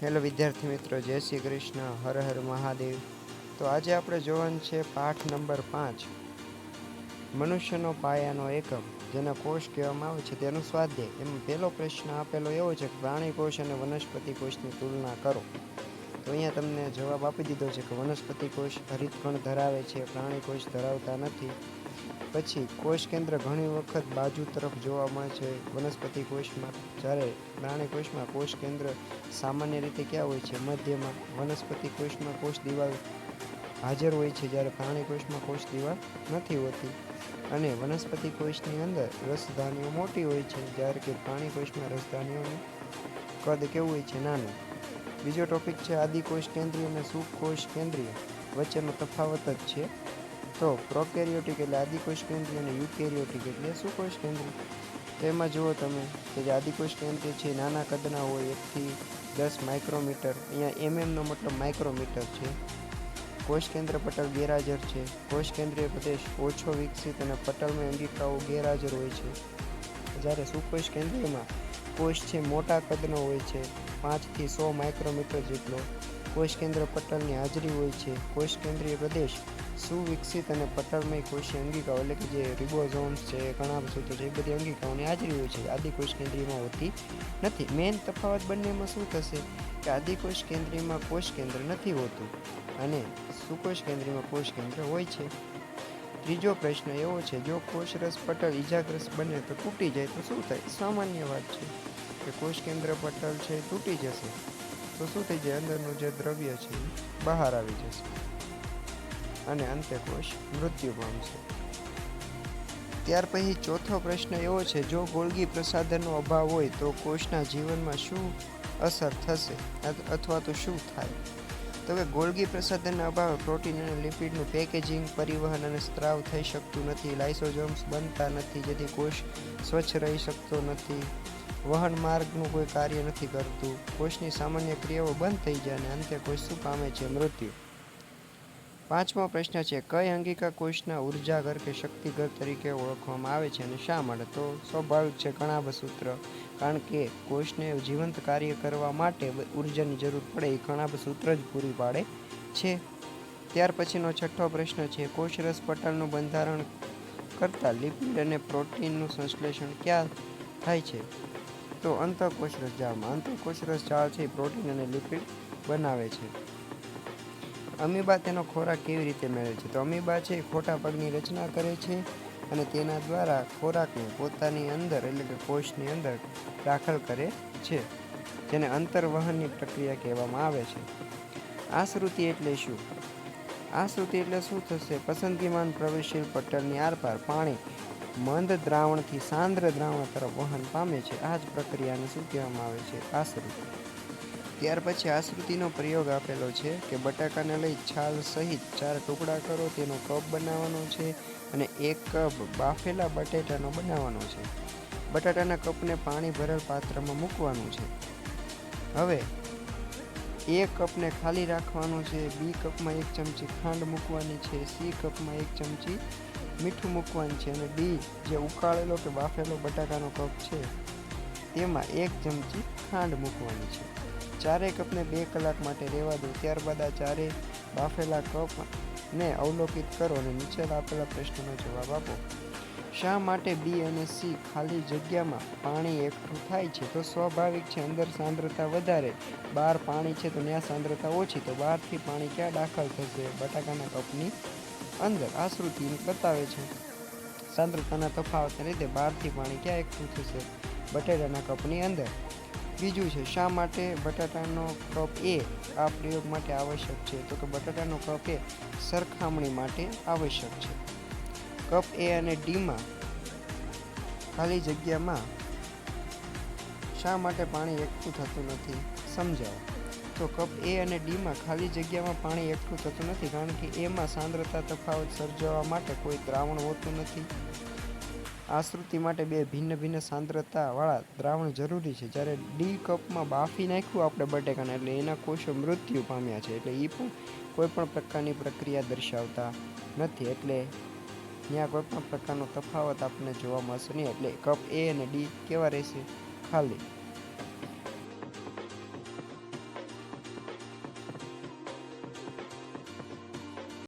Hello વિદ્યાર્થી મિત્રો, જય શ્રી કૃષ્ણ, હર હર મહાદેવ. તો આજે આપણે જોવાનું છે પાઠ નંબર 5, મનુષ્યનો પાયાનો એકમ, જેને કોષ કહેવામાં આવે છે તેનું સ્વાધ્યાય. એમાં પહેલો પ્રશ્ન આપેલો એવો છે કે પ્રાણી કોષ અને વનસ્પતિ કોષની તુલના કરો. તો અહીંયા તમને જવાબ આપી દીધો છે કે વનસ્પતિ કોષ હરિતકણ ધરાવે છે, પ્રાણી કોષ ધરાવતા નથી. પછી કોષ કેન્દ્ર ઘણી વખત બાજુ તરફ જોવા મળે છે વનસ્પતિ કોષમાં, જ્યારે પ્રાણી કોષમાં કોષ કેન્દ્ર સામાન્ય રીતે ક્યાં હોય છે? મધ્યમાં. વનસ્પતિ કોષમાં કોષ દિવાલ હાજર હોય છે, જ્યારે પ્રાણી કોષમાં કોષ દિવાલ નથી હોતી. અને વનસ્પતિ કોષની અંદર રસધાનીઓ મોટી હોય છે, જ્યારે કે પ્રાણી કોષમાં રસધાનીઓનું કદ કેવું હોય છે? નાનું. બીજો ટોપિક છે આદિકોષ કેન્દ્રીય અને સુકોષ કેન્દ્રીય વચ્ચેનો તફાવત જ છે. તો પ્રોકેરિયોટિક એટલે આદિકોષ કેન્દ્રીય અને યુકેરિયોટિક એટલે સુકોષ કેન્દ્રીય. તેમાં જુઓ તમે કે જે આદિકોષ કેન્દ્રીય છે નાના કદના હોય, 1 થી 10 માઇક્રોમીટર. અહીંયા નો મતલબ માઇક્રોમીટર છે. કોષ કેન્દ્ર પટલ ગેરહાજર છે. કોષ કેન્દ્રીય પ્રદેશ ઓછો વિકસિત અને પટલમાં અંગિકાઓ ગેરહાજર હોય છે, જ્યારે સુકોષ કેન્દ્રીયમાં કોષ છે મોટા કદનો હોય છે, 5 થી 100 માઇક્રોમીટર જેટલો. કોષ કેન્દ્ર પટલની હાજરી હોય છે. કોષ કેન્દ્રીય પ્રદેશ સુવિકસિત અને પટલમય કોષીય અંગિકાઓ એટલે કે જે રિબોઝોમ્સ છે, કણાભસૂત્રો છે, એ બધી અંગિકાઓની હાજરી હોય છે. આદિકોષ કેન્દ્રીયમાં હોતી નથી. મેઇન તફાવત બંનેમાં શું થશે કે આદિકોષ કેન્દ્રીયમાં કોષ કેન્દ્ર નથી હોતું અને સુકોષ કેન્દ્રીયમાં કોષ કેન્દ્ર હોય છે. ત્રીજો પ્રશ્ન એવો છે, જો કોષરસ પટલ ઇજાગ્રસ્ત બને તો તૂટી જાય તો શું થાય? સામાન્ય વાત છે કે કોષ કેન્દ્ર પટલ છે એ તૂટી જશે તો શું થઈ જાય? અંદરનું જે દ્રવ્ય છે એ બહાર આવી જશે અને અંતે કોષ મૃત્યુ પામશે. ત્યાર પછી ચોથો પ્રશ્ન એવો છે, જો ગોલ્ગી પ્રસાધનનો અભાવ હોય તો કોષના જીવનમાં શું અસર થશે અથવા તો શું થાય? તો કે ગોલ્ગી પ્રસાધનના અભાવે પ્રોટીન અને લિપિડનું પેકેજિંગ, પરિવહન અને સ્ત્રાવ થઈ શકતું નથી. લાઇસોઝોમ્સ બનતા નથી, જેથી કોષ સ્વચ્છ રહી શકતો નથી. વહન માર્ગનું કોઈ કાર્ય નથી કરતું. કોષની સામાન્ય ક્રિયાઓ બંધ થઈ જાય અને અંતે કોષ શું પામે છે? મૃત્યુ. પાંચમો પ્રશ્ન છે, કઈ અંગિકા કોષના ઉર્જાઘર કે શક્તિઘર તરીકે ઓળખવામાં આવે છે અને શા માટે? તો સ્વાભાવિક છે કણાભસૂત્ર, કારણ કે કોષને જીવંત કાર્ય કરવા માટે ઉર્જાની જરૂર પડે એ કણાભસૂત્ર જ પૂરી પાડે છે. ત્યાર પછીનો છઠ્ઠો પ્રશ્ન છે, કોષરસ પટલનું બંધારણ કરતા લિપિડ અને પ્રોટીનનું સંશ્લેષણ ક્યાં થાય છે? તો અંતઃકોષરસ જાળમાં. અંતઃકોષરસ જાળ છે પ્રોટીન અને લિપિડ બનાવે છે. અમીબા તેનો ખોરાક કેવી રીતે મેળવે છે? તો અમીબા છે ખોટા પગની રચના કરે છે અને તેના દ્વારા ખોરાકને પોતાની અંદર એટલે કે કોષની અંદર દાખલ કરે છે, જેને અંતર્વહનની પ્રક્રિયા કહેવામાં આવે છે. આશ્રુતિ એટલે શું? આશ્રુતિ એટલે શું થશે? પસંદગીમાન પ્રવેશશીલ પટલની આરપાર પાણી મંદ દ્રાવણથી સાંદ્ર દ્રાવણ તરફ વહન પામે છે. આ જ પ્રક્રિયાને શું કહેવામાં આવે છે? આશ્રુતિ. ત્યાર પછી આશ્રુતિનો પ્રયોગ આપેલો છે કે બટાકાને લઈ છાલ સહિત 4 ટુકડા કરો, તેનો કપ બનાવવાનો છે અને 1 કપ બાફેલા બટેટાનો બનાવવાનો છે. બટાટાના કપને પાણી ભરેલ પાત્રમાં મૂકવાનું છે. હવે A કપને ખાલી રાખવાનો છે, B કપમાં 1 ચમચી ખાંડ મૂકવાની છે, C કપમાં 1 ચમચી મીઠું મૂકવાનું છે અને D જે ઉકાળેલો કે બાફેલો બટાકાનો કપ છે તેમાં 1 ચમચી ખાંડ મૂકવાની છે. 4 કપને 2 કલાક માટે રહેવા દો. ત્યારબાદ આ 4 બાફેલા કપને અવલોકિત કરો અને નીચે આપેલા પ્રશ્નનો જવાબ આપો. શા માટે B અને C ખાલી જગ્યામાં પાણી એકઠું થાય છે? તો સ્વાભાવિક છે, અંદર સાંદ્રતા વધારે, બહાર પાણી છે તો ત્યાં સાંદ્રતા ઓછી, તો બહારથી પાણી ક્યાં દાખલ થશે? બટાકાના કપની અંદર. આશ્રુતિ બતાવે છે સાંદ્રતાના તફાવતને લીધે બહારથી પાણી ક્યાં એકઠું થશે? બટાટાના કપની અંદર. બીજું છે, શા માટે બટાટાનો કપ એ આ પ્રયોગ માટે આવશ્યક છે? તો કે બટાટાનો કપ એ સરખામણી માટે આવશ્યક છે. કપ એ અને ડીમાં ખાલી જગ્યામાં શા માટે પાણી એકઠું થતું નથી? સમજાવો. તો કપ એ અને ડીમાં ખાલી જગ્યામાં પાણી એકઠું થતું નથી કારણ કે એમાં સાંદ્રતા તફાવત સર્જવા માટે કોઈ દ્રાવણ હોતું નથી. આશ્રુતિ માટે 2 ભિન્ન ભિન્ન સાંદ્રતા વાળા દ્રાવણ જરૂરી છે, જ્યારે ડી કપમાં બાફી નાખ્યું આપણે બટાકાને એટલે એના કોષો મૃત્યુ પામ્યા છે, એટલે એ પણ કોઈ પણ પ્રકારની પ્રક્રિયા દર્શાવતા નથી, એટલે ત્યાં કોઈ પણ પ્રકારનો તફાવત આપણને જોવા મળશે નહીં. એટલે કપ એ અને ડી કેવા રહેશે? ખાલી.